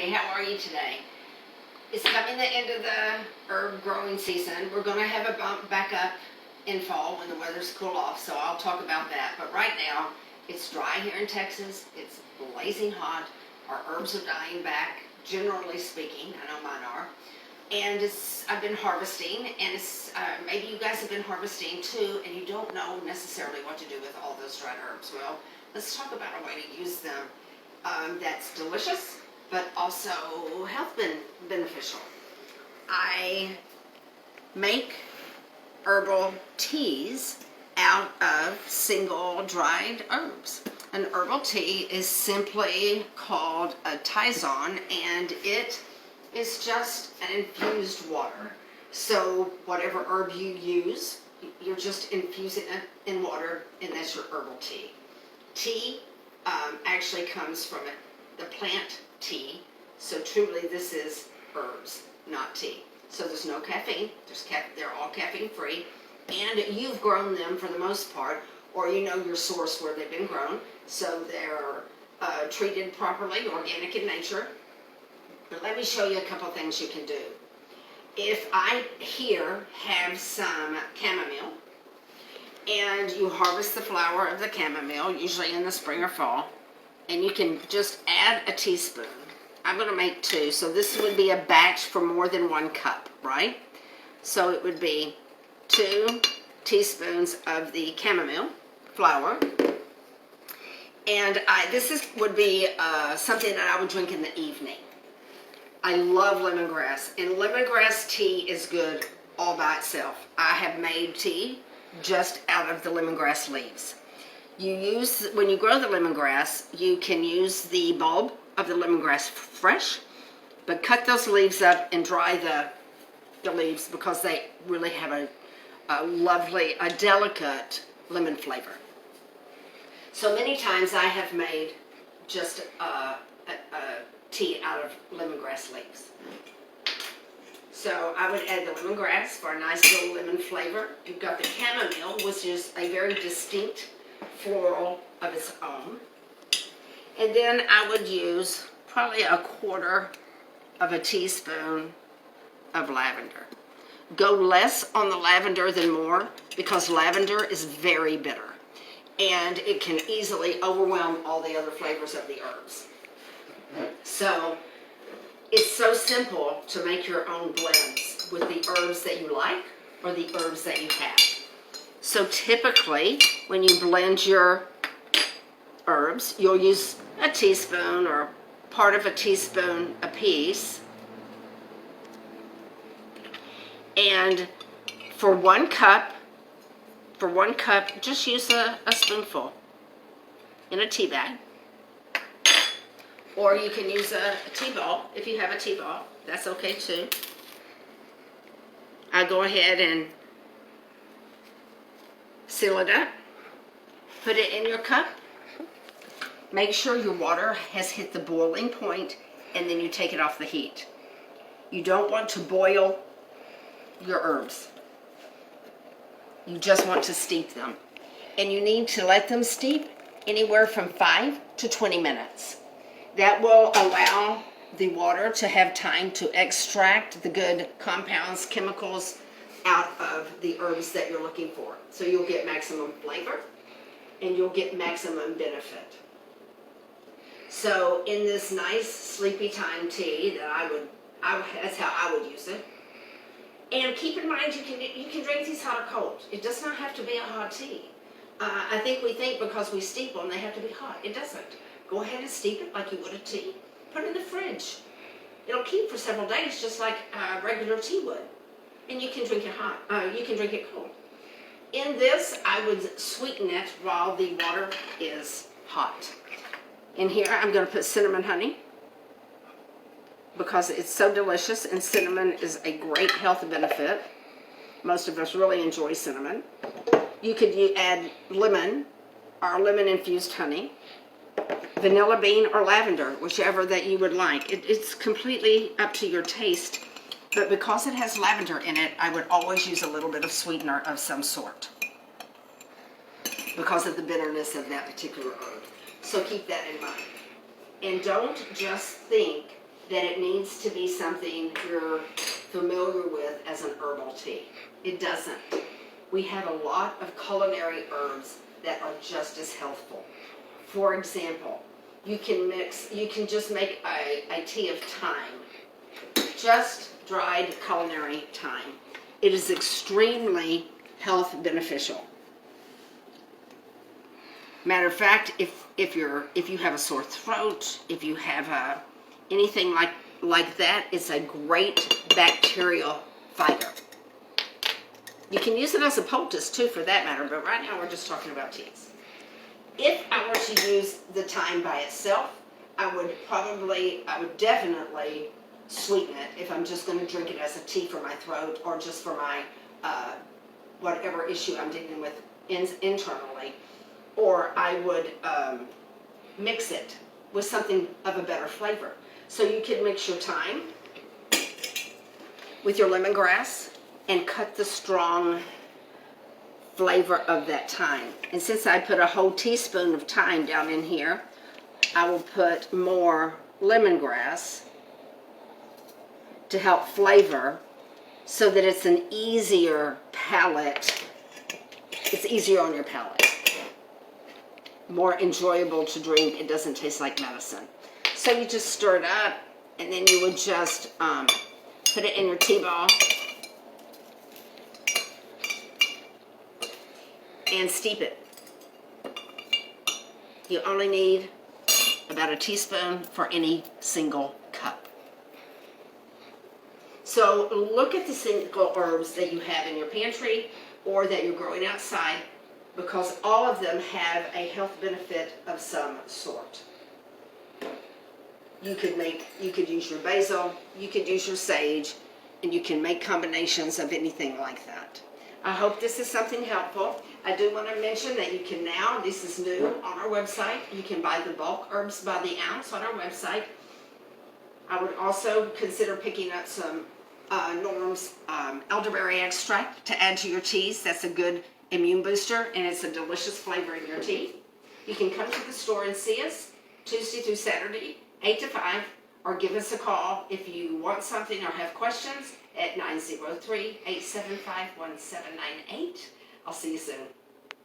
Hey, how are you today? It's coming the end of the herb growing season. We're going to have a bump back up in fall when the weather's cool off, so I'll talk about that. But right now, it's dry here in Texas. It's blazing hot. Our herbs are dying back, generally speaking. I know mine are. And I've been harvesting, and maybe you guys have been harvesting too, and you don't know necessarily what to do with all those dried herbs. Well, let's talk about a way to use them that's delicious, but also health beneficial. I make herbal teas out of single dried herbs. An herbal tea is simply called a Tisane, and it is just an infused water. So whatever herb you use, you're just infusing it in water, and that's your herbal tea. Tea actually comes from the plant tea, so truly this is herbs, not tea. So there's no caffeine, they're all caffeine free, and you've grown them for the most part, or you know your source where they've been grown, so they're treated properly, organic in nature. But let me show you a couple things you can do. If I here have some chamomile, and you harvest the flower of the chamomile, usually in the spring or fall, and you can just add a teaspoon. I'm going to make 2, so this would be a batch for more than 1 cup, right? So it would be 2 teaspoons of the chamomile flower, and this would be something that I would drink in the evening. I love lemongrass, and lemongrass tea is good all by itself. I have made tea just out of the lemongrass leaves. When you grow the lemongrass, you can use the bulb of the lemongrass fresh, but cut those leaves up and dry the leaves because they really have a lovely, delicate lemon flavor. So many times I have made just a tea out of lemongrass leaves. So I would add the lemongrass for a nice little lemon flavor. You've got the chamomile, which is a very distinct floral of its own. And then I would use probably 1/4 of a teaspoon of lavender. Go less on the lavender than more, because lavender is very bitter, and it can easily overwhelm all the other flavors of the herbs. So it's so simple to make your own blends with the herbs that you like or the herbs that you have. So typically, when you blend your herbs, you'll use a teaspoon or part of a teaspoon apiece. And for 1 cup, just use a spoonful in a tea bag. Or you can use a tea ball. If you have a tea ball, that's okay too. I go ahead and seal it up. Put it in your cup. Make sure your water has hit the boiling point, and then you take it off the heat. You don't want to boil your herbs. You just want to steep them. And you need to let them steep anywhere from 5 to 20 minutes. That will allow the water to have time to extract the good compounds, chemicals out of the herbs that you're looking for. So you'll get maximum flavor and you'll get maximum benefit. So in this nice sleepy time tea that's how I would use it. And keep in mind, you can drink these hot or cold. It does not have to be a hot tea. I think we think because we steep them, they have to be hot. It doesn't. Go ahead and steep it like you would a tea. Put it in the fridge. It'll keep for several days, just like regular tea would. And you can drink it hot. You can drink it cold. In this, I would sweeten it while the water is hot. In here, I'm going to put cinnamon honey because it's so delicious, and cinnamon is a great health benefit. Most of us really enjoy cinnamon. You could add lemon or lemon-infused honey, vanilla bean or lavender, whichever that you would like. It's completely up to your taste, but because it has lavender in it, I would always use a little bit of sweetener of some sort because of the bitterness of that particular herb. So keep that in mind. And don't just think that it needs to be something you're familiar with as an herbal tea. It doesn't. We have a lot of culinary herbs that are just as healthful. For example, you can just make a tea of thyme, just dried culinary thyme. It is extremely health beneficial. Matter of fact, if you have a sore throat, if you have anything like that, it's a great bacterial fighter. You can use it as a poultice too, for that matter, but right now we're just talking about teas. If I were to use the thyme by itself, I would definitely sweeten it if I'm just going to drink it as a tea for my throat or just for my whatever issue I'm dealing with internally. Or I would mix it with something of a better flavor. So you can mix your thyme with your lemongrass and cut the strong flavor of that thyme. And since I put a whole teaspoon of thyme down in here, I will put more lemongrass to help flavor so that it's an easier palate. It's easier on your palate. More enjoyable to drink. It doesn't taste like medicine. So you just stir it up, and then you would just put it in your tea ball and steep it. You only need about a teaspoon for any single cup. So look at the single herbs that you have in your pantry or that you're growing outside, because all of them have a health benefit of some sort. You could use your basil, you could use your sage, and you can make combinations of anything like that. I hope this is something helpful. I do want to mention that you can now, this is new on our website, you can buy the bulk herbs by the ounce on our website. I would also consider picking up some Norm's elderberry extract to add to your teas. That's a good immune booster, and it's a delicious flavor in your tea. You can come to the store and see us Tuesday through Saturday, 8 to 5, or give us a call if you want something or have questions at 903-875-1798. I'll see you soon.